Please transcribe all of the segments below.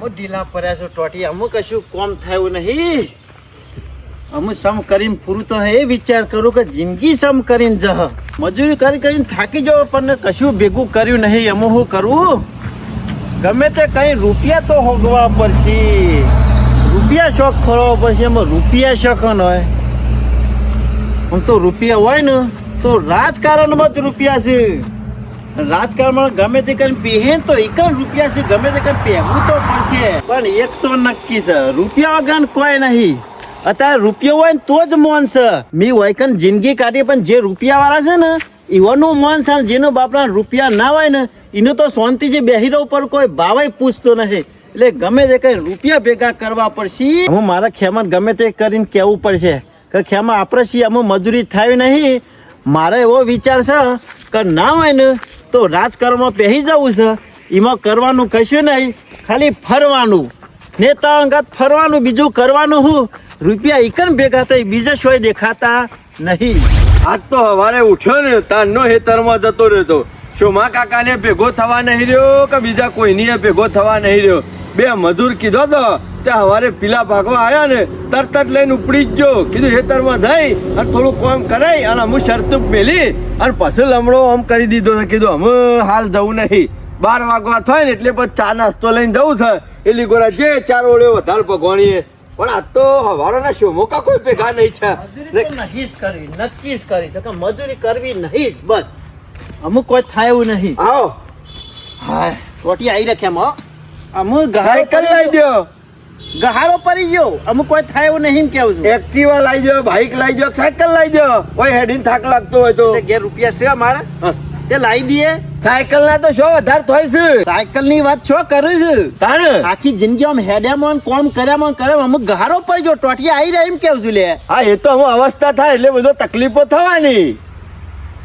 ઢીલા પડ્યા છો ટોટી અમુક કશું કોમ થયું નહીં અમુક સમ કરીને પૂરું તો એ વિચાર કરું કે જિંદગી સમ કરીને જહ મજૂરી કરીને થાકી જાવ પણ કશું ભેગું કર્યું નહીં અમુક શું કરવું ગમે તે કઈ રૂપિયા તો હોગવા પડશે રૂપિયા શોખ ખોરવા પડશે એમાં રૂપિયા શોખ ન હોય આમ તો રૂપિયા હોય ને તો રાજકારણમાં જ રૂપિયા છે રાજકારણમાં ગમે તે કરીને પહેન તો એક જ રૂપિયા છે ગમે તે કરીને પહેવું તો પડશે પણ એક તો નક્કી છે રૂપિયા વગર કોઈ નહીં અત્યારે રૂપિયો હોય ને તો જ મોન છે મેં હોય કન જિંદગી કાઢી પણ જે રૂપિયા વાળા છે ને એવાનું મોન છે જેનો બાપના રૂપિયા ના હોય ને એનું તો શાંતિથી બેહી રહ્યો પર કોઈ ભાવે પૂછતો નથી એટલે ગમે તે કઈ રૂપિયા ભેગા કરવા પડશે હું મારા ખેમાં ગમે તે કરીને કહેવું પડશે કે ખેમાં આપણે છીએ અમુક મજૂરી થાય નહીં મારે એવો વિચાર છે કે ના હોય ને તો રાજકારણમાં પહેરી જવું છે એમાં કરવાનું કશું નહીં ખાલી ફરવાનું નેતા અંગત ફરવાનું બીજું કરવાનું હું રૂપિયા એકન ભેગા થઈ બીજા શોય દેખાતા નહીં આજ તો સવારે ઉઠ્યો ને તારનો હેતરમાં જતો રહેતો શોમા કાકાને ભેગો થવા નહીં રહ્યો કે બીજા કોઈની ભેગો થવા નહીં રહ્યો બે મજૂર કીધો તો ત્યાં સવારે પીલા ભાગવા આવ્યા ને તરત જ લઈને ઉપડી જ ગયો કીધું હેતરમાં જઈ અને થોડું કામ કરાય અને અમુક શરત મેલી અને પછી લમડો આમ કરી દીધો કીધું અમે હાલ જવું નહીં 12 વાગવા થાય ને એટલે પછી ચા નાસ્તો લઈને જવું છે એટલે ગોરા જે ચાર ઓળ્યો વધારે ભગવાણીએ પણ આ તો હવારોના શોમો કા કોઈ ભેગા નહીં છે નક્કી જ કરી છે કે મજૂરી કરવી નહીં જ બસ અમુક કોઈ થાય એવું નહીં આવો હા રોટી આવી રાખ્યા અમુક સાયકલ લઈ દો ગહારો પડી ગયો અમુક કોઈ થાય એવું નહીં કેવું છું એક્ટિવા લઈ જાઓ બાઇક લઈ જાઓ સાયકલ લઈ જાઓ કોઈ હેડીને થાક લાગતો હોય તો ઘેર રૂપિયા છે અમારા તે લાવી દઈએ સાયકલ ના તો શો વધારે થાય છે સાયકલ ની વાત છો કરું છું તાને આખી જિંદગી આમ હેડ્યામાં કોમ કર્યામાં અમુક ગહારો પડી ગયો ટોટી આવી રહ્યા એમ કેવું છું લે હા એ તો અમુક અવસ્થા થાય એટલે બધો તકલીફો થવાની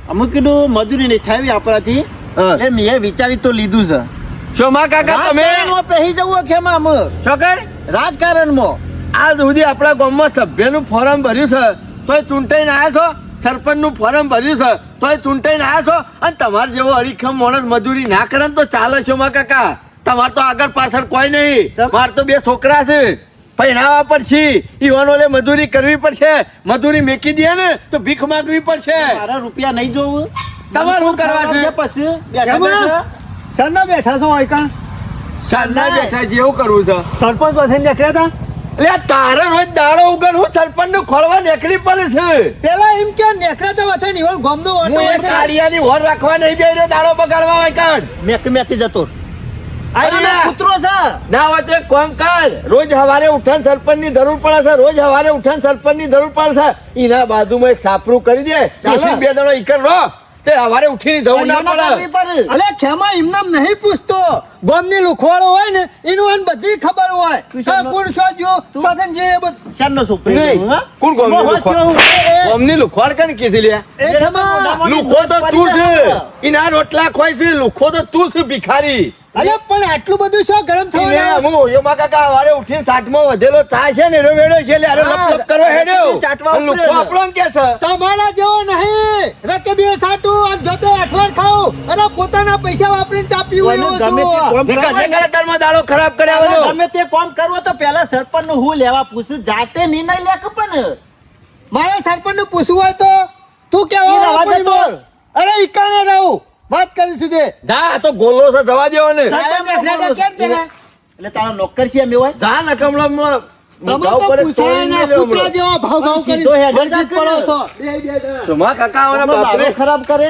અમુક કીધું મજૂરી નહીં થાવી આપણાથી એટલે મેં વિચારી તો લીધું છે શોમા કાકા તમે પહેરી જવું ખેમાં અમુક છોકર રાજકારણમાં આજ સુધી આપણા ગામમાં સભ્યનું ફોર્મ ભર્યું છે તોય ચૂંટાઈને આવ્યા છો સરપંચનું ફોર્મ ભર્યું છે તોય ચૂંટાઈને આવ્યા છો અને તમારે જેવો અડીખમ માણસ મજૂરી ના કરે તો ચાલે શોમા કાકા તમારે તો આગળ પાછળ કોઈ નહીં મારે તો 2 છોકરા છે પહેણાવા પડશે ઈવાનો લે મજૂરી કરવી પડશે મજૂરી મેકી દે ને તો ભીખ માંગવી પડશે મારા રૂપિયા નહીં જોવું તમારે શું કરવા છે પછી બેઠા છો હોય ચાલના બેઠા જેવું કરવું છે સરપંચ પાસે નીકળ્યા હતા એટલે તારે રોજ દાડો ઉગર હું સરપંચ નું ખોલવા નીકળી પડે છે પેલા એમ કે નીકળ્યા તો વચ્ચે નિવળ ગોમનો ઓટો હું કાળિયાની વોર રાખવા નહીં બેહી રહ્યો દાડો બગાડવા હોય કાન મેકી જતો કૂતરો છે ના હોય તો એક કામ કર રોજ સવારે ઉઠાણ સરપંચ ની જરૂર પડે છે રોજ સવારે ઉઠાણ સરપંચ ની જરૂર પડે છે એના બાજુમાં એક સાપરું કરી દે 2 દડો ઈકર રહો તે સવારે ઉઠીને જવું ના પડે અલે ખેમા એમનામ નહીં પૂછતો ગોમની લુખવાળો હોય ને એનું એને બધી ખબર હોય કોણ શું જો સાધન જે શાનનો સુપ્રીમ કોણ ગોમની લુખવાડ કને કીધી લે એ ખેમા લુખો તો તું છે ઈના રોટલા ખોય છે લુખો તો તું છે ભિખારી અલે પણ આટલું બધું શું ગરમ થવાનું હું યોમા કાકા સવારે ઉઠીને સાટમાં વધેલો ચા છે ને વેડો છે એટલે અરે લપ કરો હેડ્યો ચાટવા લુખો આપણો કે છે તમારા જેવો નહીં રકે બે સાટું આ જોતે અઠવાડ ખાવ અને પોતાના પૈસા વાપરીને ચા પીવું ગમે દાડો ખરાબ કર્યા ગમે તે કામ કરવો તો પહેલા સરપંચ નું હું લેવા પૂછું જાતે નિર્ણય લે કે પણ મારે સરપંચ નું પૂછવું હોય તો તું કેવા અરે ઈકાને રહું વાત કરી સીધે જા તો ગોલો છે જવા દેવો ને એટલે તારો નોકર છે એમ હોય જા નકમલો ખરાબ કરે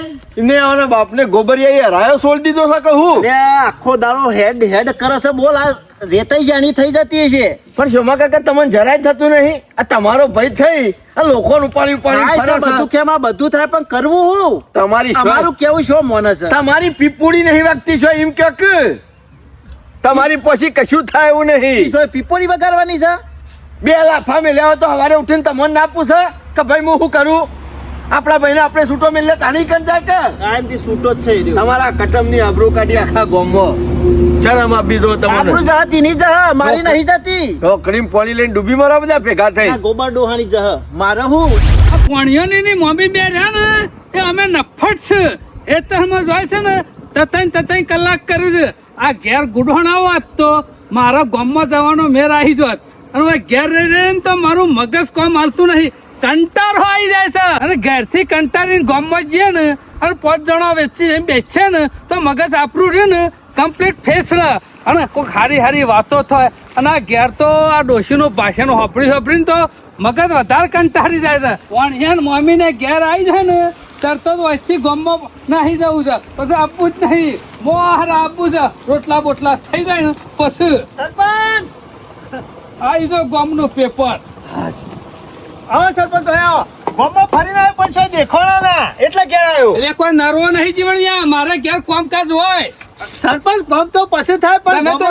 બાપને ગોબરિયા હરાયો છોડી દીધો છે કહું આખો દાડો હેડ કરે છે બોલ આ રેતાઈ જાણી થઈ જતી છે પણ શોમા કાકા તમને જરાય થતું નહીં આ તમારો ભય થઈ આ લોકો ઉપાડી બધું કેમાં બધું થાય પણ કરવું હું તમારું કેવું શું મોને છે તમારી પીપુડી નહીં વાગતી છો એમ કે તમારી પછી કશું થાય એવું નહીં પીપોડી વગાડવાની છે 2 લાફા મેલ્યા તો સવારે ઉઠીને તમને ના પૂછે કે ભાઈ હું શું કરું આપણા ભાઈને આપણે છૂટો મેલે તાણી કર જાય કે કાયમથી છૂટો જ છે તમારા કટમની આબરૂ કાઢી આખા ગામમાં શરમ આપી દો તમને આબરૂ જતી નહીં જહ મારી નહીં જતી ઢોકળીમાં પાણી લઈને ડૂબી મારા બધા ભેગા થઈ ગોબર ડોહાની જહ મારે હું આ પોણીઓની મોબી બે રહ્યા ને એ અમે નફટ છે એ તો અમે જોય છે ને તતાઈ કલાક કરે છે આ ઘેર ગુડોણાવો આજ તો મારા ગામમાં જવાનો મેર આવી જોત અને હવે ઘેર રહી રહીને તો મારું મગજ કોમ હાલતું નહીં, કંટાળો આવી જાય છે. અને ઘેરથી કંટાળીને ગામમાં જઈએ ને અને 5 જણા વેચી એમ બેસે ને તો મગજ આપણું રહ્યું ને કમ્પ્લીટ ફેસ રહે અને કોઈ હારી હારી વાતો થાય. અને આ ઘેર તો આ ડોશીનું ભાષણ હોપડીને તો મગજ વધારે કંટાળી જાય છે. પણ મમ્મીને ઘેર આવી જાય ને તરત જ વસ્તી ગામમાં નાહી જવું છે, પછી આપવું જ નહીં, મોહાર આપવું છે. રોટલા બોટલા થઈ જાય ને પછી સરપંચ આવી જો ગામનું પેપર. આવો સરપંચ આવો. ગામમાં ફરીને આવ્યો પણ શું દેખાણો ના એટલે ઘેર આવ્યો. એટલે કોઈ નરવો નહીં જીવણિયા, મારે ઘેર કામકાજ હોય. સરપંચ કામ તો પછી થાય પણ તમે તો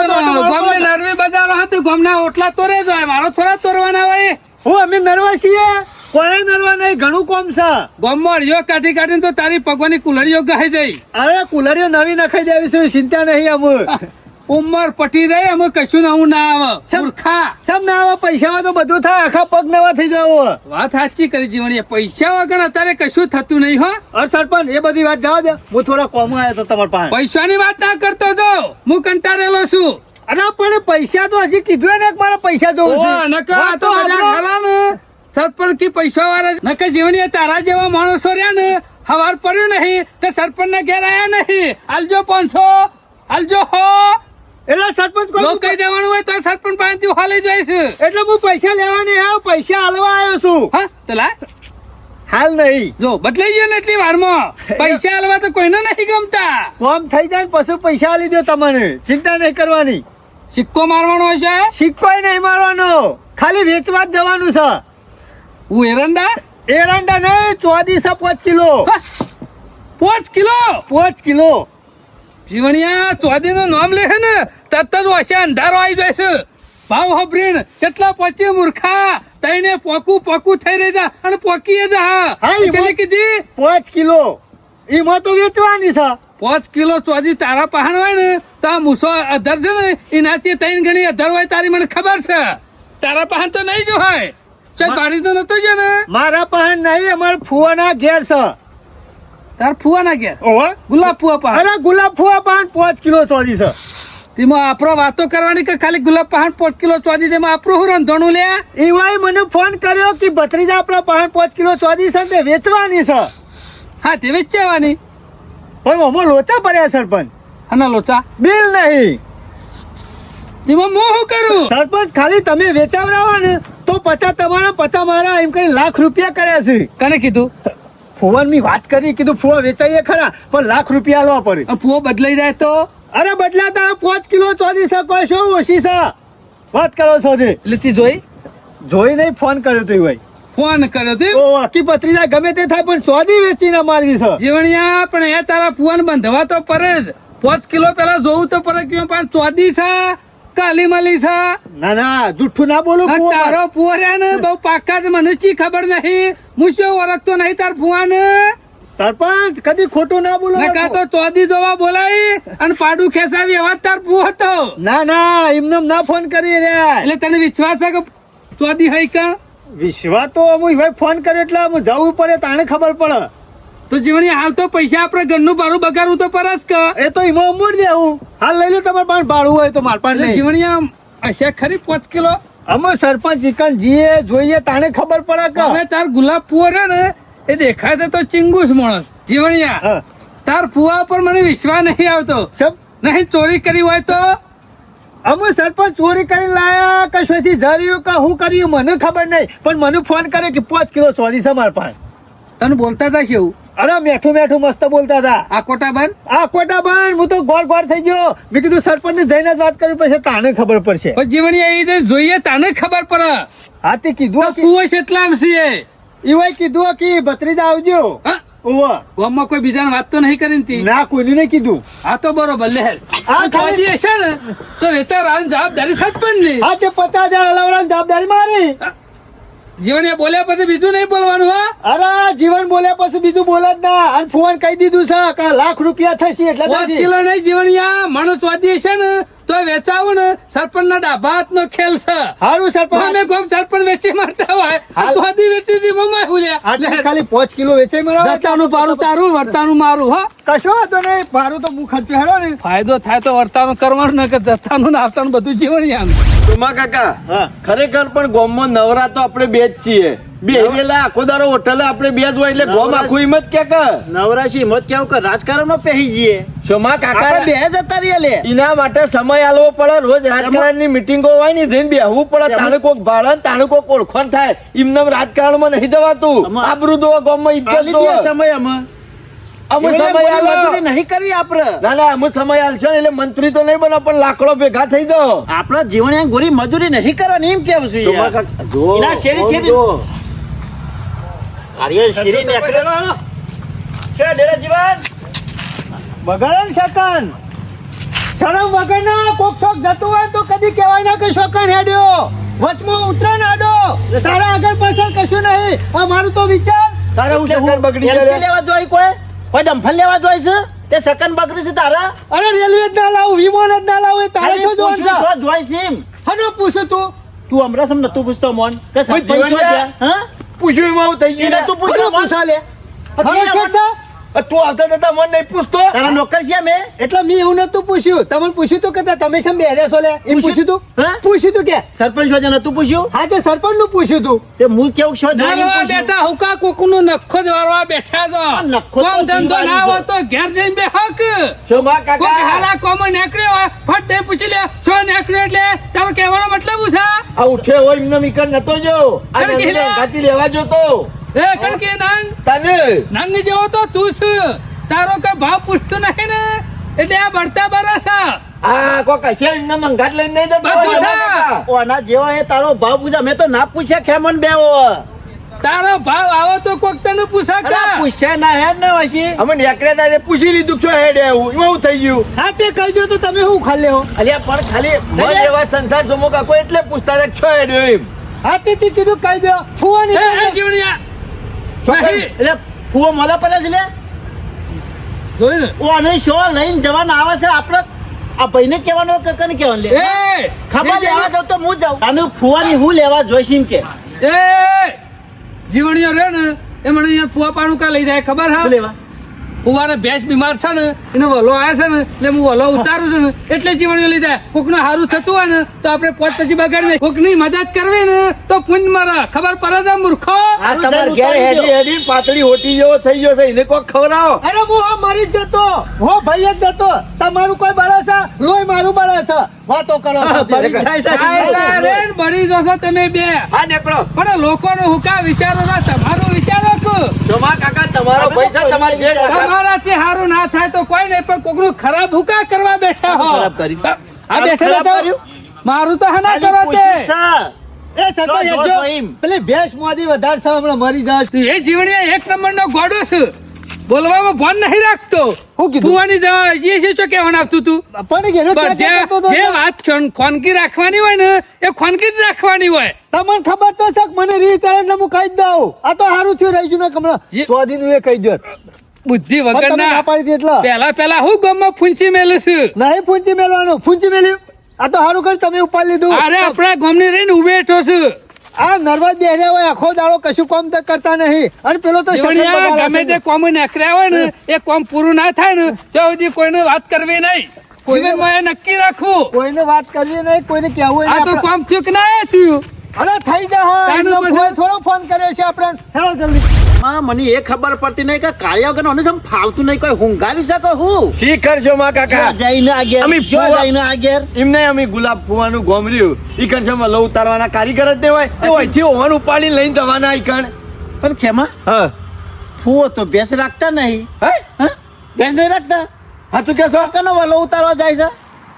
ગામને નરવી બજારો હતું, ગામના ઓટલા તોરે જ હોય, મારો થોડા તોરવાના હોય. હું અમે નરવા છીએ, કોઈ નરવા નહીં, ઘણું કોમ છે. ગામમાં અળિયો કાઢી કાઢીને તો તારી પગવાની કુલરીઓ ગહાઈ જઈ. અરે કુલરીઓ નવી નખાઈ દેવી છે, ચિંતા નહીં. અમે ઉંમર પટી રહી, અમે કશું નવું ના આવે. મૂર્ખા સમ ના આવે, પૈસામાં તો બધું થાય, આખા પગ નવા થઈ જાવ. વાત સાચી કરી જીવણીએ, પૈસા વગર અત્યારે કશું થતું નહીં હો. અરે સરપંચ એ બધી વાત જવા દે, હું થોડા કોમ આવ્યો તો તમારા પાસે. પૈસાની વાત ના કરતો જો, હું કંટાળેલો છું. અરે પણ પૈસા તો હજી કીધું ને મારે પૈસા જોવું છે. ઓ નકા આ તો મજા ખરા ને સરપંચ કી પૈસા વાળા નકા જીવણીએ તારા જેવા માણસો રહ્યા ને હવાર પડ્યું નહીં કે સરપંચ ના ઘેર આયા નહીં. હાલજો 500 હાલજો હો. એટલે સરપંચ જો કોઈ કઈ જવાનું હોય તો સરપંચ પાસેથી હાલી જઈશ. એટલે હું પૈસા લેવા નહીં આવ્યો, પૈસા હાલવા આવ્યો છું. હા તો લા હાલ નહીં, જો બદલાઈ ગયો ને એટલી વારમાં. પૈસા હાલવા તો કોઈને નહીં ગમતા. કોમ થઈ જાય ને પછી પૈસા આલી દો તમને, ચિંતા નહીં કરવાની. સિક્કો મારવાનો છે. સિક્કોય નહીં મારવાનો, ખાલી વેચવા જ જવાનું છે. હું એરંડા એરંડા નહીં, 5 કિલો. 5 kilo 5 kilo. જીવણિયા ચોદી નું નામ લે છે ને તરત જ વસે અંધારો આવી જાય છે. ભાવ હબરીન કેટલા પચી મૂર્ખા તઈને પોકું થઈ રહી જા અને પોકી જા. હા, છેલ્લે કીધી 5 કિલો એમાં તો વેચવાની છે. 5 કિલો ચોદી તારા પહાણ હોય ને તો આ મૂસો અધર છે ને એનાથી 3 ગણી અધર હોય તારી મને ખબર છે. તારા પહાણ તો નહીં જો હોય ચાલ પાડી તો નતો જો ને. મારા પાસે નહીં, અમારા ફુવાના ઘેર છે. તાર ફુવા ના ગયા ઓહો, ગુલાબ ફુવા પહાણ. અરે ગુલાબ ફુવા પાસે 5 કિલો ચોરી છે. તેમાં આપડે વાતો કરવાની કે ખાલી ગુલાબ પહાણ 5 કિલો ચોદી તેમાં આપણું હું રંધણું લે. એવાય મને ફોન કર્યો કે ભત્રીજા આપણા પાસે 5 કિલો ચોરી છે તે વેચવાની છે. હા તે વેચવાની પણ આમાં લોચા પડ્યા સરપંચ, આના લોચા બિલ નહીં. તેમાં હું શું કરું. સરપંચ ખાલી તમે વેચાવડાવો ને તો 50 તમારા 50 મારા એમ કરી લાખ રૂપિયા કર્યા છે. કને કીધું. ફુવન ની વાત કરી, કીધું ફુવા વેચાઈએ ખરા પણ લાખ રૂપિયા આલવા પડે. આ ફુવો બદલાઈ જાય તો અરે બદલાતા 5 કિલો ચોરી છે, કોઈ શું ઓછી છે વાત કરો છો તે. એટલે તી જોઈ નહીં ફોન કર્યો તો ભાઈ. ફોન કર્યો તે ઓ આખી પત્રીજા ગમે તે થાય પણ ચોરી વેચીને મારવી છે. જીવણિયા પણ એ તારા ફુવાન બંધવા તો પડે જ. 5 કિલો પેલા જોવું તો પડે કે પાંચ ચોદી છે કાલી મલી છે. ના ના જુઠ્ઠું ના બોલો. આ તારો ફુવો રહ્યા ને બહુ પાકા જ મને ચી ખબર નહીં. હું શું ઓળખતો નહીં તાર ફુવાને. સરપંચ કદી ખોટું ના બોલો. નકા તો ચોદી જોવા બોલાવી અને પાડું ખેંચાવી એવા તાર ફુવો હતો. ના ના એમને ના ફોન કરી રહ્યા. એટલે તને વિશ્વાસ છે કે ચોદી હઈ કણ. વિશ્વાસ તો હું ભાઈ ફોન કર્યો એટલે હું જવું પડે તાણે ખબર પડે. તો જીવણી હાલ તો પૈસા આપણે ઘરનું ભાડું બગાડવું તો પરસ કે. એ તો એમાં ઉમર દેવું. હાલ લઈ લો, તમારે પાસે ભાડું હોય તો માર પાસે નહીં. જીવણી આમ હશે ખરી 5 કિલો. અમે સરપંચ ચિકન જીએ જોઈએ તાણે ખબર પડે કે હવે તાર ગુલાબ ફુવો રહ્યો ને એ દેખાય છે તો ચિંગુસ માણસ. જીવણિયા હા. તાર ફુવા પર મને વિશ્વાસ નહીં આવતો. સબ નહીં ચોરી કરી હોય તો. અમે સરપંચ ચોરી કરીને લાયા કે શોથી જર્યું કે હું કર્યું મને ખબર નહીં, પણ મને ફોન કર્યો કે 5 કિલો ચોરી છે મારા પાસે. તને બોલતા હતા શું. અરે મેઠું મેઠું મસ્ત બોલતા હતા. આ કોટા બન આ કોટા બન હું તો ગોળ ગોળ થઈ ગયો. મેં કીધું સરપંચ ને જઈને જ વાત કરવી પડશે તાણે ખબર પડશે. પણ જીવણિયા એ રીતે જોઈએ તાને ખબર પડે. હા તે કીધું કે ફુવો છે એટલા આમ છે. એવાય કીધું કે ભત્રીજા આવજો. હા ઓવા ગામમાં કોઈ બીજાને વાત તો નહીં કરી તી. ના કોઈને નહીં કીધું. આ તો બરોબર લે. આ આ ચોદી હશે ને તો વેચારાની જવાબદારી સરપંચ ની. હા તે 50,000 હલાવવાની જવાબદારી મારી. જીવણિયા બોલ્યા પછી બીજું નહીં બોલવાનું. હા અરે જીવન બોલ્યા પછી બીજું બોલે જ ના. અને ફોન કહી દીધું છે કે લાખ રૂપિયા થશે એટલે 5 કિલો નહીં જીવણિયા મણ ચોદી હશે ને તો વેચાવું ને સરપંચ ના ડાભા હાથનો ખેલ છે. હારું સરપંચ અમે ગોમ સરપંચ વેચી મારતા હોય હાલ. ચોદી વેચી દી મમ્મા હુલ્યા આટલી ખાલી 5 કિલો વેચાઈ મળે જતાનું પારું તારું વર્તાનું મારું હા કશો વાંધો નહીં ભાડું તો હું ખર્ચે હેડો ને ફાયદો થાય તો વર્તાનું કરવાનું ને કે જતાનું ને આવતાનું બધું જીવન યામ સોમા કાકા હા. ખરેખર પણ ગોમમાં નવરા તો આપણે બે જ છીએ બે હેરેલા આખો દારો હોટલે આપણે બે જ હોય એટલે ગોમ નવરા આખું હિંમત કે નવરાશી મત કેવું કે રાજકારણમાં પહેરી જઈએ સોમા આપણે કાકા બે જતા રહીએ લે એના માટે સમય આલવો પડે રોજ રાજકારણની મીટિંગો હોય ને જઈને બેહવું પડે તાણે કોક ભાડે ને તાણે કોક ઓળખણ થાય એમને રાજકારણમાં નહીં જવાતું આમાં- આબરૂ દો ગોમમાં ઇજ્જત આલી દો દે સમય અમે અમુક જીવને સમય ગોળી આલો. મજૂરી નહીં કરવી આપણે ના ના અમુક સમય આલશો ને એટલે મંત્રી તો નહીં બનો પણ લાકડો ભેગા થઈ દો આપણા જીવન ગોળી મજૂરી નહીં કરવાની એમ કેવું છું સોમા યાર. કાકા, જો, એના શેરી જો, શેરી જો. આર્યન શેરી ને એકડે છે ડેરા જીવન બગાડે ને શકન શરમ વગરના કોક શોખ જતું હોય તો કદી કહેવાય ના કે શકન હેડ્યો વચમાં ઉતરે ને આડો તારા આગળ પાછળ કશું નહીં મારું તો વિચાર તારે હું શકન બગડી LP જાય લેવા જોઈ કોઈ ડંફલ લેવા જોઈ છે તે સેકન્ડ બગડી છે તારા અરે રેલવે જ ના લાવું વિમાન જ ના લાવું એ તારે અરે શું જોવાનું પૂછ્યું છે શું જોઈ છે એમ હનો પૂછું તું તું હમણાં સમ નતું પૂછતો મોન કે સરપંચ જીવન શું યાર. છે? હા પૂછ્યું એમાં હું થઈ એને ગયું તું પૂછ્યો કોને મોન? પૂછા લે હવે એને શેઠ છે? તું આવતા જતા મને નહીં પૂછતો તારા નોકર છે મેં એટલે મેં એવું નતું પૂછ્યું તમને પૂછ્યું તું કે તમે શેમ બેહ્યા છો લે એમ પૂછ્યું તું હા? પૂછ્યું તું કે સરપંચ શું છે નતું પૂછ્યું હા તે સરપંચ નું પૂછ્યું તું તે હું કેવું શું જોઈ એમ નારવા પૂછ્યું? બેઠા હુકા કોકનું નખો જ વારવા બેઠા છો નખો તો કોમ ધંધો ના જીવવાનું હોય તો ઘેર જઈને બેહક સોમા કોક કાકા હાલા કોમ નીકળ્યો હોય ફટ દે પૂછી લે શું નીકળ્યો એટલે તારો કહેવાનો મતલબ શું છે આ ઉઠ્યો હોય એમને મીકર નતો જો આ અરે નવીને ઘેરા. ગાતી લેવા જોતો એ કણકે નાંગ તને નંગ જેવો તો તું છે તારો કઈ ભાવ પૂછતું નહીં ને એટલે આ બળતા બરસ આ કોક હશે એમને મંગાત લઈને નહીં જતો બધું સોમા છે. કાકા. ઓના જેવા એ તારો ભાવ પૂછા મેં તો ના પૂછ્યા ખેમન બેવો તારો ભાવ આવો તો કોક તને પૂછા અરે કા પૂછ્યા ના હેડ ને વસી અમે નેકળ્યા તા એટલે પૂછી લીધું છો હેડે એવું એવું થઈ ગયું હા તે કહી દો તો તમે શું ખાલી હો અલ્યા પણ ખાલી મન એવા સંસાર સોમો કાકો એટલે પૂછતા હતા કે છો હેડ્યો એમ હા તે કીધું કહી દો ફુવાની એ જીવણિયા નહીં એટલે ફુવો મોલા પડે છે લે જોઈ ને ઓ અને શો લઈને જવાના આવે છે આપણે આ ભાઈને કહેવાનું કે કને કહેવાનું લે એ ખબર લેવા જાવ તો હું જાઉં આનું ફુવાની હું લેવા જોઈશ એમ કે એ જીવણીઓ રે ને એ મને અહીંયા ફુવા પાણું કા લઈ જાય ખબર શું હા લેવા ફુવાને ભેંસ બીમાર છે ને એનો વલો આવે છે ને એટલે હું વલો ઉતારું છું ને એટલે જીવણીઓ લઈ જાય કોકનું સારું થતું હોય ને તો આપણે પોત પછી બગાડી દે કોકની મદદ કરવી ને તો પુણ્ય મારા ખબર પડે છે મૂર્ખો આ તમાર ઘેર હેડી હેડી પાતળી હોટી જેવો થઈ ગયો છે એને કોક ખવડાવો અરે હું હો મરી જ જતો હો ભાઈ જ જતો તમારું કોઈ બળે છે લોહી મારું બળે છે વાતો કરો છો. બળી જાય છે. આ રે ને બળી જશો તમે બે હા નીકળો પણ લોકોનું હુકા વિચારો ના તમારું વિચારો કે સોમા કાકા તમારો પૈસા તમારી જે તમારાથી સારું ના થાય તો કોઈ નહીં પણ કોકનું ખરાબ હુકા કરવા બેઠા હો ખરાબ કર્યું? આ બેઠેલો ખરાબ તો કર્યું? મારું તો હના ખાલી કરો તે પૂછ્યું છે. એ સરપંચ જો, જો જો, એમ. પેલી ભેંસ મોદી વધારે છે હમણાં મરી જાય છે. એ જીવણીયા એક નંબરનો ગોડો છે બોલવામાં ભાન નહીં રાખતો શું કીધું? ફુવાની દવા એ છે શું કહેવાનું આપતું તું પણ ઘેરો ક્યાં ક્યાં કરતો હતો? જે વાત ખોનકી રાખવાની હોય ને એ ખોનકી જ રાખવાની હોય તમને ખબર તો છે કે મને રીચ આવે એટલે હું કહી જ દઉં આ તો સારું થયું રહી ગયું ને હમણાં જે- ચોથી નું એ કહી દો બુદ્ધિ પણ તમે ના વગરના પાડી હતી એટલે પેલા હું ગામમાં ફૂંચી મેલું છું નહીં ફૂંચી મેળવાનું ફૂંચી મેલ્યું આ તો સારું કર્યું તમે ઉપાડી લીધું અરે આપણા ગામની રહીને ઉભેઠો છું આ નર્વસ બેહ્યા હોય આખો દાડો કશું કામ તો કરતા નહીં અને પેલો તો શકન જીવણીયા બગાડે ગમે છે. તે કોમ નખર્યા હોય ને એ કોમ પૂરું ના થાય ને ત્યાં સુધી કોઈને વાત કરવી નહીં જીવનમાં એ નક્કી રાખવું કોઈને વાત કરવી નહીં કોઈને કહેવું આ તો નહીં કોમ થયું કે ના થયું અરે થઈ જા તાનું એમનો પછી- કોઈ થોડો ફોન કર્યો છે આપણે હેલો જલ્દી માં મને એ ખબર પડતી નહીં કે કાળિયા વગર મને સમ ફાવતું નહીં કોઈ હુંગારી શકો હું શી કરશો માં કાકા જ્યાં જઈને આગેર અમે જ્યાં ફુવા- જઈને આગેર એમને અમે ગુલાબ ફુવાનું ગોમર્યું ઈ કણ લવ ઉતારવાના કારીગર જ દેવાય તે હોયથી ઓવન ઉપાડીને લઈને જવાના ઈ કણ પણ ખેમા હા ફુવો તો ભેંસ રાખતા નહીં હે હા ભેંસ નહીં રાખતા હા તું કેશો કનો વાલો ઉતારવા જાય છે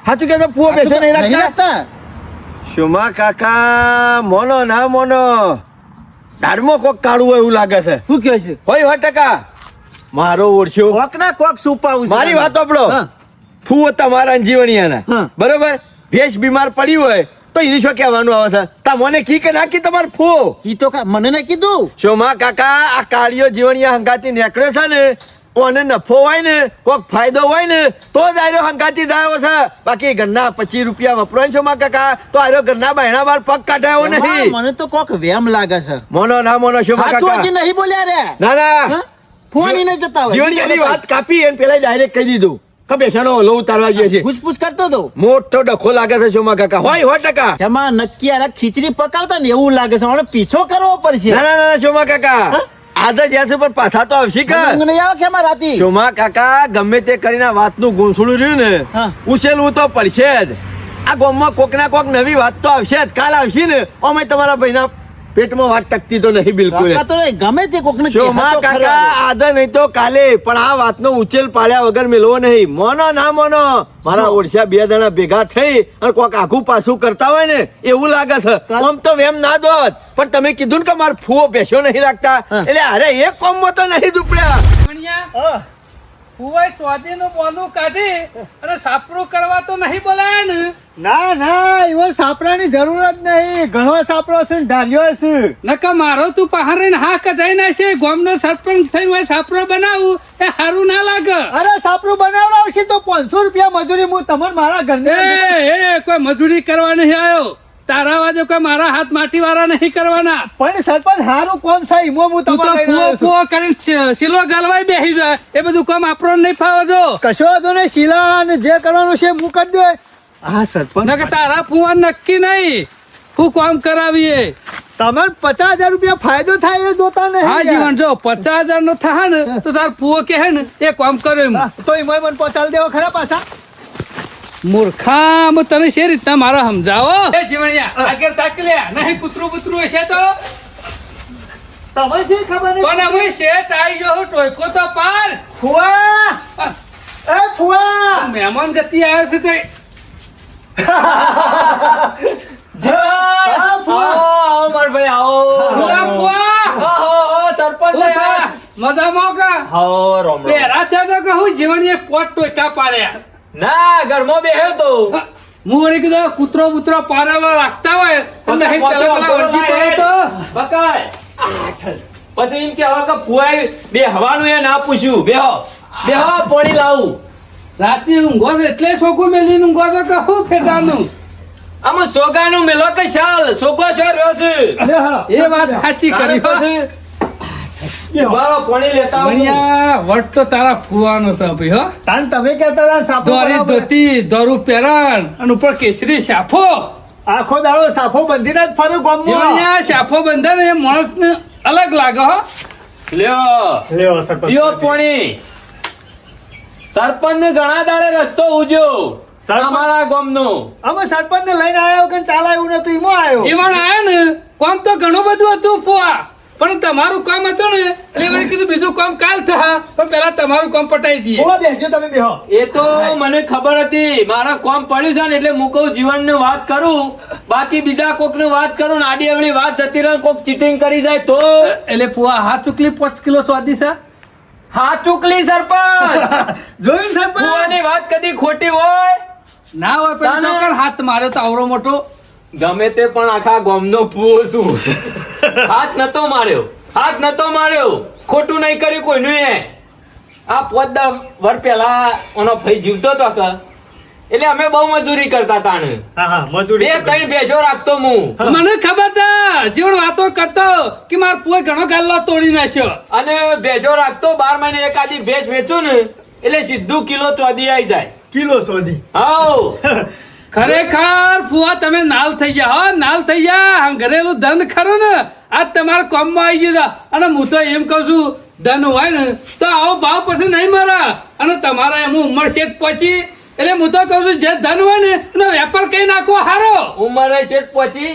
હા તું કેશો ફુવો બેસે નહીં રાખતા રાખતા શુમા કાકા મોનો ના મોનો દાઢમાં કોક કાળું હોય એવું લાગે છે શું કહે છે હોય 100% મારો ઓળખ્યો કોક ના કોક સુપાવું છે મારી વાત સાંભળો હા. ફૂવો તમારા જીવણિયાના હા. બરોબર ભેંસ બીમાર પડી હોય તો એની શું કહેવાનું આવે છે તા મને કી કે નાખી તમારે ફૂવો ઈ તો મને ના કીધું શોમા કાકા આ કાળિયો જીવણિયા હંગાતી નીકળે છે ને ઓને નફો હોય ને કોક ફાયદો હોય ને તો જ આર્યો હંગાતી થયો છે. બાકી ઘરના 25 રૂપિયા વપરાય છે માં કાકા તો આર્યો ઘરના બહેણા બાર પગ કાઢાયો નહીં. મને તો કોક વેમ લાગે છે. મોનો ના મોનો શું માં સાચું હજી કાકા? નહીં બોલ્યા રે. ના ના ફોન ઈને જતા હોય. જીવનની વાત કાપી એને પેલા ડાયરેક્ટ કહી દીધું કે બેસાનો લો ઉતારવા જઈએ છીએ. પૂછપૂછ કરતો હતો. મોટો ડખો લાગે છે શું માં કાકા? હોય 100%. એમાં નક્કી આ ખીચડી પકાવતા ને એવું લાગે છે મને પીછો કરવો પડશે. ના ના ના શું માં કાકા? આજે જ્યાં છે પણ પાછા તો આવશે કે ઊંઘ નહીં આવે કે એમાં રાતી? શોમા કાકા ગમે તે કરીને વાતનું ગૂંસળું રહ્યું ને હા. ઉછેલવું તો પડશે જ. આ ગામમાં કોક ના કોક નવી વાત તો આવશે જ. કાલ આવશે ને અમે તમારા ભાઈના પેટમાં વાત ટકતી તો નહીં બિલકુલ. કાકા તો નહીં, ગમે તે કોકને શોમા કહેતો ખરો. કાકા આજે નહીં તો કાલે પણ આ વાતનો ઉછેલ પાડ્યા વગર મેળવો નહીં. મોનો ના મોનો મારા ઓળશા 2 જણા ભેગા થઈ અને કોક આખું પાછું કરતા હોય ને એવું લાગે છે. આમ તો વેમ ના દોત પણ તમે કીધું ને કે મારા ફૂવો બેસ્યો નહીં રાખતા એટલે અરે એક કોમમાં તો નહીં દુપડ્યા. મણિયા, ફુવાઈ ચોદીનું બોલું કાઢી અને સાપરું કરવા તો નહીં બોલાય ને. ના ના એવો સાપરાની જરૂર જ નહીં. ઘણો સાપરો છે ને ઢાલ્યો છે. નકા મારો તું પહાડ રહીને હા કઢાઈ નાખશે. ગામનો સરપંચ થઈને હોય સાપરો બનાવું એ સારું ના લાગે. અરે સાપરું બનાવડાવશે તો 500 રૂપિયા મજૂરી હું તમારે મારા ઘરને એ કોઈ મજૂરી કરવા નહીં આવ્યો. તારા વાજે કોઈ મારા હાથ માટી વાળા નહીં કરવાના. પણ સરપંચ હારું કોમ છે ઈમો હું તું તો તમારે લઈને ફુવો આવ્યો છું. ફુવો કરીને સિલો ગાલવાય બેસી જાય. એ બધું કામ આપણો નહીં ફાવો જો. કશો વાંધો નહીં શીલા અને જે કરવાનું છે હું કરી દે. હા સરપંચ નકર તારા ફુવા નક્કી નહીં હું કામ કરાવીએ. તમારે 50,000 રૂપિયા ફાયદો થાય એ જોતા નહીં હા જીવન જો 50,000 નો થાય ને તો તાર ફુવો કે હે ને એ કામ કર્યો એમ. હા, તો ઈમોય મને પહોંચાડી દેવો ખરા પાછા. મૂર્ખા તને શી રીતના મારા સમજાવો. એ જીવણિયા આગળ તાકી લે. નહીં કૂતરું બુતરું હશે તો તમારે શી ખબર નહીં? પણ અમે શેઠ આવી ગયો હું ટોયકો તો પાર. ફુવા એ ફુવા મહેમાન ગતિ આવ્યો છે કઈ. હા, ફુવા માર ભાઈ આવો. ભૂલા ફુવા. સરપંચ હું થા? મજામાં કા? હા રોમ પેરા થયા તો કહું જીવણીએ પોટ ટોયકા પાડ્યા. ના ઘરમાં બેહ્યો તો હું વળી કીધું કૂતરો બુતરો પારેલો રાખતા હોય તો નહીં પેલા પેલા વળગી પડે તો. બકાય પછી એમ કે હવે કે ફુવાઈ બે હવાનું એ ના પૂછ્યું બેહો બેહો પોણી લાવું રાતે ઊંઘો છો એટલે છોકું મેલીને ઊંઘો તો કહું ફેટાનું. આમાં સોગાનું મેલો કે શાલ સોગો છો રહ્યો છે લે હાલો. એ વાત સાચી કરી હો. બારો પોણી લેતા આવું. મણિયા વટ તો તારા ફુવાનો છે ભાઈ હો. તાન તમે કહેતા હતા સાફો દોરી બરાબર. ધોતી દોરું પહેરણ અને ઉપર કેસરી સાફો. આખો દાડો સાફો બંધીને જ ફરું ગામમાં. જીવણિયા સાફો બંધે ને એ માણસને અલગ લાગે હો. લ્યો લ્યો સરપંચ. લ્યો પોણી સરપંચ ને ઘણા દાડે રસ્તો ઉજ્યો સરપંચ? અમારા ગામનો અમે સરપંચને લઈને આવ્યો કે ચાલાયું નતું ઈમો આવ્યો. જીવણ આયા ને કામ તો ઘણું બધું હતું ફુવા પણ તમારું કામ હતું ને એટલે વળી કીધું બીજું કામ કાલ થા પણ પેલા તમારું કામ પટાઈ દઈએ. ફુવા બેસજો તમે બેહો. એ તો મને ખબર હતી મારા કોમ પડ્યું છે ને એટલે હું કહું જીવન વાત કરું બાકી બીજા કોક વાત કરું ને આડી અવળી વાત જતી રહે કોક ચીટિંગ કરી જાય તો એટલે ફુવા હાથ ચૂકલી 5 કિલો સ્વાદી છે. હા ચૂકલી સરપંચ જોયું સરપંચ? ફુવાની વાત કદી ખોટી હોય ના હોય પેલો તાને? છોકર હાથ માર્યો તો આવરો મોટો. ગમે તે પણ આખા ગામનો ફુવો છું હાથ નતો માર્યો ખોટું નહીં કર્યું કોઈનું એ આ 5-10 વર્ષ પહેલા ઓનો ભાઈ જીવતો હતો કે એટલે અમે બહુ મજૂરી કરતા તાણે હા હા મજૂરી. 2-3 ભેંસો રાખતો હું મને ખબર છે જીવન વાતો કરતો કે માર પુએ ઘણો ગાલ્લો તોડી નાખ્યો. અને ભેંસો રાખતો 12 મહિને એકાદી ભેંસ વેચું ને એટલે સીધું કિલો ચોદી આવી જાય કિલો સોદી. હાઉ ખરેખર ફુવા તમે નાલ થઈ ગયા હો નાલ થઈ ગયા. આમ ઘરેલું ધન ખરું ને આજ તમારા કામમાં આવી ગયું છે. અને હું તો એમ કહું છું ધન હોય ને તો આવો ભાવ પછી નહીં મારા. અને તમારા એમ ઉંમર શેઠ પહોંચી એટલે હું તો કહું છું જે ધન હોય ને એનો વેપાર કઈ નાખવો હારો. ઉંમરે શેઠ પહોંચી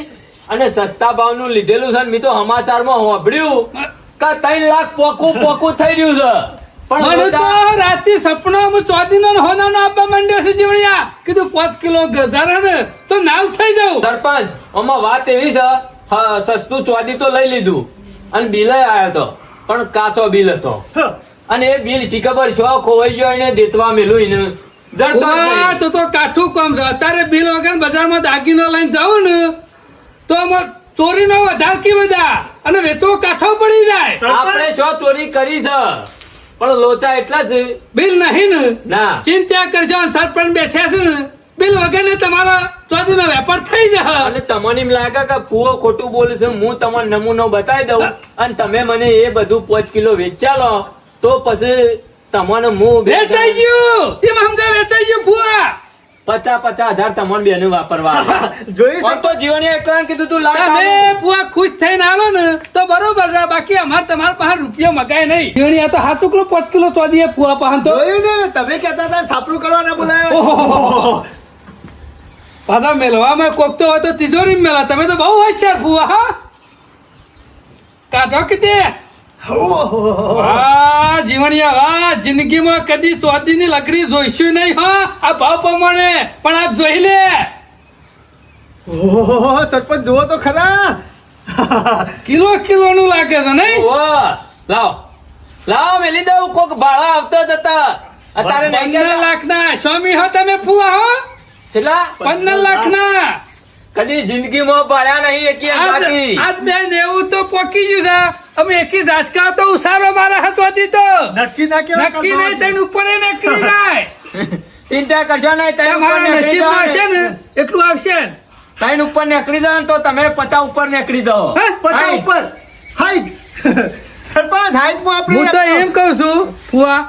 અને સસ્તા ભાવનું લીધેલું છે ને મેં તો સમાચારમાં સાંભળ્યું કે 3 લાખ પોકું થઈ રહ્યું છે મને તો રાતે સપનામાં ચોદીનો ને હોનાનો આપવા માંડ્યો છે જીવણિયા. કીધું 5 કિલો ગજારે ને તો નાલ થઈ જાઉં. સરપંચ આમાં વાત એવી છે હા સસ્તું ચોદી તો લઈ લીધું અને બિલ આવ્યો તો પણ કાચો બિલ હતો અને એ બિલ શી ખબર છો ખોવાઈ ગયો એને દેતવા મેલું એને જડતો જ વાહ, નહીં. તો કાઠું કામ છે. અત્યારે બિલ વગર બજારમાં દાગીનો લઈને જાઉં ને તો અમાર ચોરીનો વધાર કી બધા અને વેચવો કાઠો પડી જાય. આપણે શું ચોરી કરી છે પણ લોચા એટલા છે બિલ નહીં ને ના ચિંતા કરજો સરપંચ બેઠા છે ને બિલ વગર ને તમારા ચોદીનો વેપાર થઈ જાય અને તમને એમ લાગે કે ફુઓ ખોટું બોલે છે હું તમને નમૂનો બતાવી દઉં અને તમે મને એ બધું 5 કિલો વેચાલો તો પછી તમને હું વેચાઈ ગયું એમ સમજા વેચાઈ ગયું ફુવા 50,000 તમને બેને વાપરવા જોઈ પણ તો જીવણીએ એકલાને કીધું તું લાખ તમે આલો. ફુવા ખુશ થઈને આલો ને તો બરોબર છે બાકી અમારે તમારા પાસે રૂપિયો મગાય નહીં જીવણી આ તો 7 કિલો 5 કિલો ચોદીએ ફુવા પાસે તો જોયું ને તમે કહેતા હતા સાપરું કરવા ના બોલાય ઓહો. પાછા મેલવામાં કોક તો હોય તો તિજોરી મેલા તમે તો બહુ હોશિયાર ફુવા હા કાઢો કે તે વાહ જીવણિયા વાહ જિંદગીમાં કદી ચોદીની લકડી જોઈશું નહીં હો આ ભાવ પ્રમાણે પણ આપ જોઈ લે ઓહો સરપંચ જુઓ તો ખરા કિલો કિલો નું લાગે છે નહીં ઓહો, લાવો લાવો મેલી દઉં કોક ભાડા આવતો જતા અત્યારે નહીં 15 કહેતા. લાખના સ્વામી હો તમે ફુવા હો કેટલા 15 લાખના કદી જિંદગીમાં ભાડ્યા નહીં એકી અંગાથી. આજ બેન એવું તો પોકી ગયું છે અમે એકી ઝાટકા તો ઉસારો મારા હાથ વાદી તો નક્કી ના કેવાય નક્કી નહીં થઈને ઉપર નકરી જાય ચિંતા કરશો નહીં તૈન ઉપર તમારા નીકળી નસીબમાં જાઓ હશે ને એટલું આવશે ને. તૈન ઉપર નીકળી જાઓ ને તો તમે 50 ઉપર નીકળી જાઓ હે? પચાસ ઉપર હાઈટ સરપંચ હાઈટ માં આપણે હું તો એમ કઉ છું ફુવા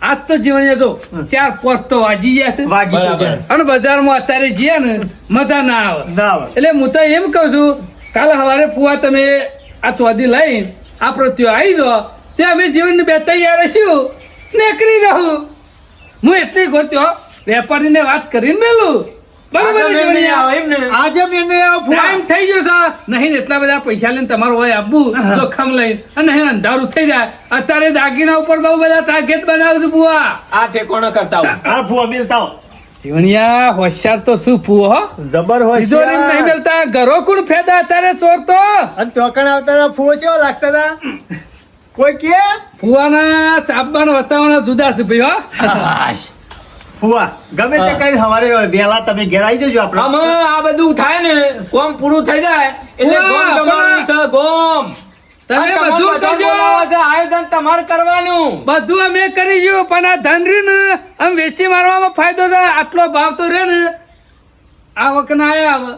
આજ તો જીવન તો 4-5 તો વાજી ગયા છે વાગી તો જાય. અને બજારમાં અત્યારે જઈએ ને મજા ના આવે ના આવે. એટલે હું તો એમ કઉ છું કાલે સવારે ફુવા તમે આ ચોદી લઈને આપણે ત્યાં આવી જાઓ તે અમે જીવન બે તૈયાર હશું નીકળી રહું હું એટલી ગોત્યો વેપારીને વાત કરીને મેલું બરાબર ને આગળ નહીં આવે જીવણિયા? એમ ને આજે મેં ટાઈમ થઈ ગયો છે નહીં ને એટલા બધા પૈસા લઈને તમારું હોય આપવું જોખમ લઈને અને નહીં અંધારું થઈ જાય અત્યારે દાગીના ઉપર બહુ બધા ટાર્ગેટ બનાવું છું બુઆ આ ઠેકોણો કરતા હું આ ફુવા મિલતા હો. જીવણિયા હોશિયાર તો શું ફુઓ હો જબર હોય તિજોરી નહીં મિલતા ઘરો કોણ ફેદા અત્યારે ચોર તો અને ચોકણ આવતા હતા ફુવો કેવો લાગતા હતા કોઈ કે ફુવાના ચાપવાના વતાવાના જુદા છે ભાઈ હો ફુવા ગમે તે કઈ સવારે વહેલા તમે ઘેર આવી જજો આપણે આમ આ બધું થાય ને કોમ પૂરું થઈ જાય એટલે વાહ, ગોમ તમારું છે ગોમ તમે અને તમારે બધું બધા કરજો. બોલાવવા છે, આયોજન તમારે કરવાનું બધું અમે કરી ગયું પણ આ ધન રહ્યું ને આમ વેચી મારવામાં ફાયદો છે આટલો ભાવ તો રે ને આ વખત ના આયા હવે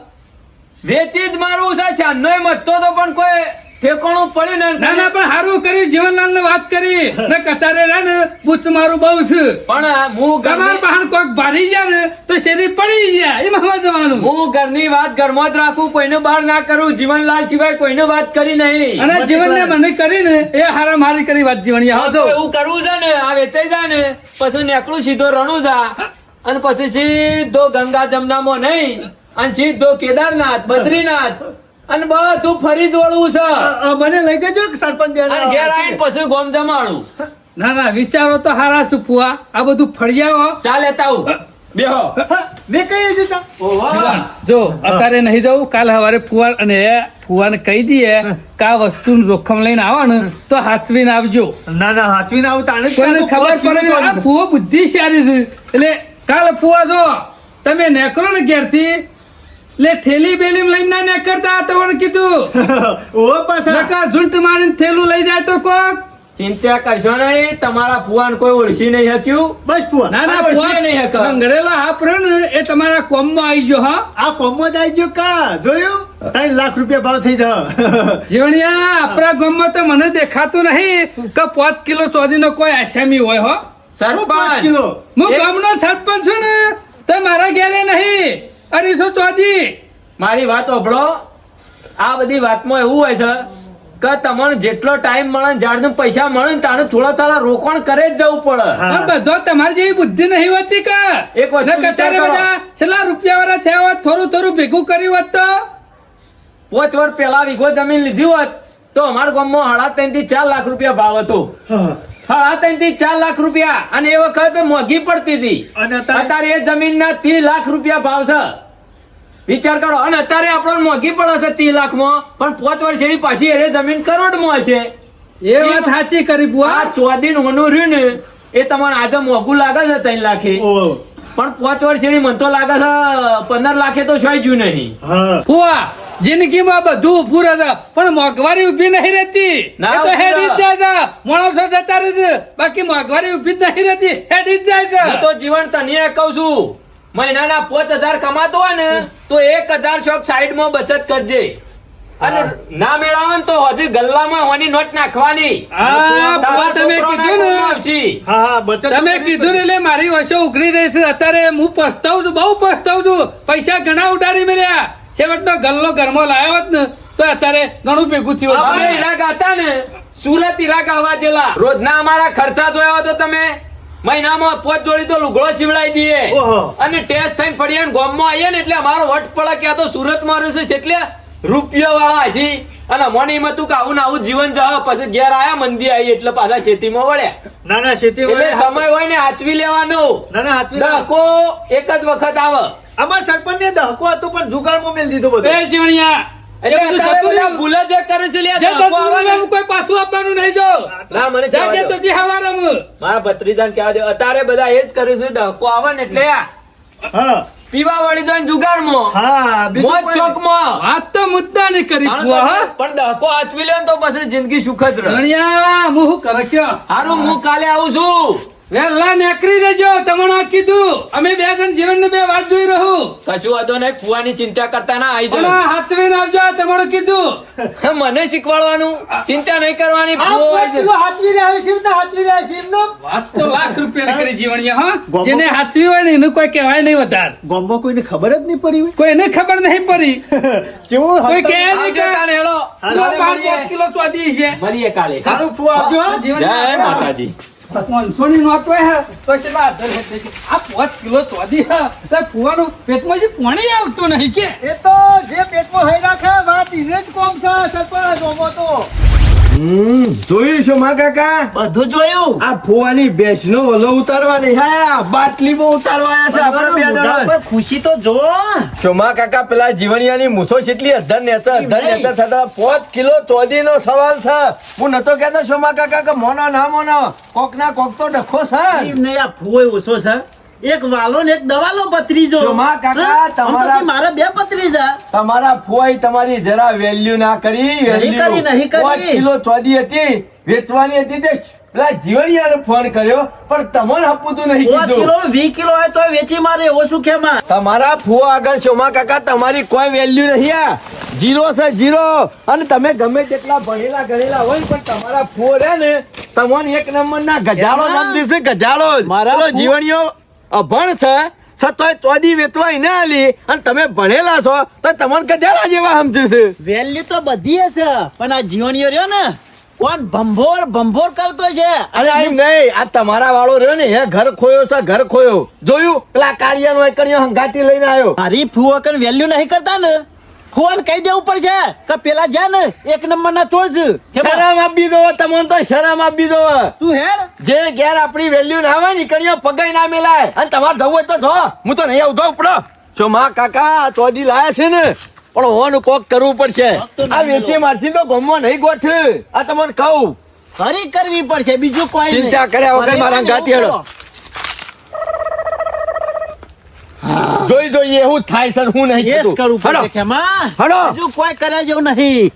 વેચી જ મારવું છે ચાંદોય મતતો તો પણ કોઈ ઠેકોણું પડ્યું ને ના ના પણ સારું કર્યું જીવનલાલ ને વાત કરી ને કતારે રે ને બુચ મારું બહુ છે પણ હું તમાર ઘરની બહાર કોક ભારી જાય ને તો શેરી પડી જાય એમ હવા જવાનું હું ઘરની વાત ઘરમાં જ રાખું કોઈને બહાર ના કરું જીવનલાલ સિવાય કોઈને વાત કરી નહીં અને જીવન ને મને કરી ને એ હારા મારી કરી વાત જીવન હા, તો એવું કરવું છે ને આ વેચાઈ જાય ને પછી નેકળું સીધો રણું જા અને પછી સીધો ગંગા જમનામાં નહીં અને સીધો કેદારનાથ બદ્રીનાથ અને બધું ફરી દોડવું છે મને લઈ જજો કે સરપંચ બેન. અને ઘેર આવીને પછી ગોમ જમાડું ના ના વિચારો તો હારા છું ફુવા આ બધું ફળિયાઓ ચાલ લેતા આવું બેહો હા, મેં કહી દીધું ઓહો. જો અત્યારે નહીં જવું કાલ સવારે ફુવા અને ફુવાને કહી દઈએ કે આ વસ્તુનું જોખમ લઈને આવો ને તો હાચવીને આવજો ના ના હાચવીને આવું તાણે જ કોઈને કાં તો ખબર પોચ કિલો પડે આ ચોરી ફુવો બુદ્ધિશાળી છે એટલે કાલ ફુવા જો તમે નેકરો ને ઘેરથી એટલે થેલી બેલી લઈને ના નેકરતા તમને કીધું છે. ઓહો પાછા નકર ઝૂંટ મારીને થેલું લઈ જાય તો કોક ચિંતા કરશો નહીં તમારા ફુવાન કોઈ ઓળખી નહીં શક્યું બસ ફુવા ના ના આ વર્ષે ફુવા નહીં હકે. રંગડેલો હાફ રહ્યો ને એ તમારા કોમમાં આવી ગયો હા આ કોમમાં જ આવી ગયો કા જોયું 3 લાખ રૂપિયા ભાવ થઈ જા જીવણિયા આપણા ગામમાં તો મને દેખાતું નહીં કે 5 કિલો ચોદીનો કોઈ આસામી હોય હો 5 સરપંચ કિલો હું એક- ગામનો સરપંચ છું ને તો મારા ઘેરે નહીં 250 ચોદી મારી વાત સાંભળો આ બધી વાતમાં એવું હોય છે કે તમને જેટલો ટાઈમ મળે ને જાણનું પૈસા મળે ને તાણે થોડા થોડા રોકાણ કરે જ જવું પડે હા. પણ બધો તમારી જેવી બુદ્ધિ નહીં હોતી કે એક વસ્તુ ને કચારે વિચાર કરો. બધા છેલ્લા રૂપિયા વાળા થયા હોત થોડું થોડું ભેગું કર્યું હોત તો 5 વર્ષ પહેલા વીઘો જમીન લીધી હોત તો અમારા ગામમાં 3.5 થી 4 લાખ રૂપિયા ભાવ હતો હા. 3.5 થી 4 લાખ રૂપિયા અને એ વખતે મોંઘી પડતી હતી અને અત્યારે? અત્યારે એ જમીનના 30 લાખ રૂપિયા ભાવ છે વિચાર કરો અને અત્યારે આપણને મોંઘી પડે છે 30 લાખમાં પણ 5 વર્ષ એની પાછી એ જમીન કરોડમાં હશે એ વાત સાચી કરી આ બુઆ ચોદીન હોનું રહ્યું ને એ તમને આજે મોંઘું લાગે છે 3 લાખે ઓહો. પણ 5 વર્ષ એની મને તો લાગે છે 15 લાખે તો સોય ગયું નહીં હા ફુવા જિંદગીમાં બધું ઊભું રહે પણ મોંઘવારી ઊભી નહીં રહેતી. ના એ તો ઊભી હેડી જ રહે. જાય છે માણસો જતા રહે છે બાકી મોંઘવારી ઊભી જ નહીં રહેતી હેડી જ જાય હું છે. તો જીવન તને કહું છું મહિનાના 5,000 કમાતો હોય ને તો 1,000 શોખ સાઈડમાં બચત કરજે અને ના મેળાવે ને તો હજી ગલ્લામાં હોની નોટ નાખવાની. હા, તારા તમે છોકરાના કીધું ને. કામમાં આવશે. હા બચત તમે કીધું ને એટલે મારી ઓછો ઉઘરી રહી છે અત્યારે હું પસ્તાવું છું બહુ પસ્તાવું છું પૈસા ઘણા ઉડાડી મળ્યા છેવટનો ગલ્લો ઘરમાં લાવ્યો હોત ને તો અત્યારે ઘણું ભેગું થયું હોત. અમે ઈરાક હતા ને સુરત ઈરાક આવવા જેલા રોજના અમારા ખર્ચા જોયા હોય તો તમે મહિનામાં 5 જોડી તો લુગડો સીવડાવી દઈએ ઓહો. અને ટેસ્ટ થઈને ફળિયાને ગામમાં આવીએ ને એટલે અમારો વટ પડે કે આ તો સુરતમાં રહેશે છે એટલે રૂપિયા વાળા છે અને મને એમ હતું કે આવું ને આવું જીવન જવા પછી ઘેર આયા મંદી આવી એટલે પાછા ખેતીમાં વળ્યા. ના ના ખેતી એટલે સમય હોય ને હાચવી લેવાનો. ના ના હાચવી ડકો એક જ વખત આવે આમાં સરપંચ ને દહકો હતો પણ જુગાડમાં મેલ દીધો બધો એ જીવણિયા એટલે એ બધું અત્યારે જતું બધા રહ્યું. ભૂલ જ કરે છે લ્યા. જે ડકો જતું આવે ને. રહ્યું એમ કોઈ પાછું આપવાનું નહીં જો ના મને જવા જાગે દો. તો જે હવારમાં. મારા ભત્રીજાને કહેવા દે અત્યારે બધા એ જ કરે છે ડકો આવે ને એટલે આ હા પીવા વળી જાય ને જુગારમાં હા બીજું મોજ કોઈ- ચોકમાં વાત તો મુદ્દા નહીં કરી પણ તું, હા? ડકો હાચવી લે ને તો પછી જિંદગી સુખદ રહે. જીવણિયા હું શું કરે કયો હારું હું કાલે આવું છું. વેલા નેકરી દેજો તમને કીધું અમે બે જણ જીવન બે વાત જોઈ રહું કશું વાંધો નહીં ફુવાની ચિંતા કરતા ના આવી પણ જાઓ. હાથવીને આવજો તમારું કીધું મને શીખવાડવાનું ચિંતા નહીં કરવાની આ ફુઓ આવી 5 કિલો જશે. હાથવી રહ્યા છે ને હાથવી રહ્યા છે એમનો વાત તો લાખ રૂપિયા કરી જીવણિયા હા ગોમો- જેને હાથવી હોય ને એનું કોઈ કહેવાય નહીં વધારે ગામમાં કોઈને ખબર જ નહીં પડી હોય. કોઈને ખબર નહીં પડી જેવું કોઈ હતા- કહે નહીં આવજો કે તાણે હેળો. તું કાલે 5 કિલો ચોદી છે મળીએ કાલે. સારું ફુવા આવજો હો. જય માતાજી. 500 ની નોટ હોય હે, તો કેટલા આધાર છે કે આ 5 કિલો ચોદી હે, તો ફુવાનું પેટમાં જે પાણી આવતું નહીં કે એ તો જે પેટમાં હઈ રાખે વાત એને જ કોમ છે સરપંચ ગામમાં તો જોયું છો મા કાકા બધું જોયું આ ફુવાની ભેંસનો વલો ઉતારવાની હા બાટલીમાં ઉતારવાયા છે આપણે બે મોઢા જણ પર ખુશી તો જો શોમા કાકા પેલા જીવણિયાની મૂછો કેટલી અધર નેતા થતા 5 કિલો ચોદીનો સવાલ છે હું નતો કહેતો શોમા કાકા કે મોનો ના મોનો કોક ના કોક તો ડખો છે એમ નહીં, આ ફુવાય ઓછો છે એક વાલો ને એક દવાલો પત્રીજો જો માં કાકા, હા? તમારા- આમ તો મારા બે પત્રીજા તમારા ફુવાઈ તમારી જરા વેલ્યુ ના કરી કરી, નહીં કરી. 5 કિલો ચોદી હતી વેચવાની હતી તે પેલા જીવણિયાને ફોન કર્યો પણ તમને હપુતું નહીં 5 કીધું કિલો 20 કિલો હોય તો વેચી મારે એવો શું કેમાં તમારા ફુવા આગળ શોમા કાકા તમારી કોઈ વેલ્યુ નહીં આ જીરો છે જીરો અને તમે ગમે તેટલા ભણેલા ગણેલા હોય ને પણ તમારા ફુઓ રે ને તમને એક નંબર ના ગજાળો એમાં? નામ દિવસે ગજાળો જ. મારા પેલો ફુવા- જીવણીઓ અભણ છે છતાંય ચોદી વેચવા એને આલી અને તમે ભણેલા છો તો તમને ગજાળા જેવા સમજે છે વેલ્યુ તો બધી છે પણ આ જીવણીઓ રહ્યો ને કોણ ભંભોર ભંભોર કરતો છે અરે એમ નહીં આ તમારા વાળો રહ્યો ને હે ઘર ખોયો છે ઘર ખોયો જોયું પેલા કાળિયાનો એકણીઓ હંગાતી લઈને આવ્યો મારી ફુવા કન વેલ્યુ નહીં કરતા ને ફોન કહી દેવું પડશે કે પેલા જા ને એક નંબર ના ચોર છે કેમ? શરમ આપી દો તમને તો શરમ આપી દો તું હેડ જે ઘેર આપણી વેલ્યુ ના હોય ને કણીઓ પગાઈ ના મેલાય અને તમારે જવું હોય તો જો હું તો નહીં આવતો ઉપડો જો માં કાકા ચોદી લાયા છે ને પણ હોનું કોક કરવું પડશે તો નહીં આ વેચી મારથી તો ગમવા નહીં ગોઠ આ તમને કહું ખરી કરવી પડશે બીજું કોઈ નહીં. ચિંતા કર્યા વગર મારા મને ગાંઠી એવું હેડો. જોઈ જોઈએ એવું જ થાય છે ને હું નહીં કરો. એ જ કીધું. કરવું હેડો. પડશે કેમાં હેડો. બીજું કોઈ કરે જેવું નહીં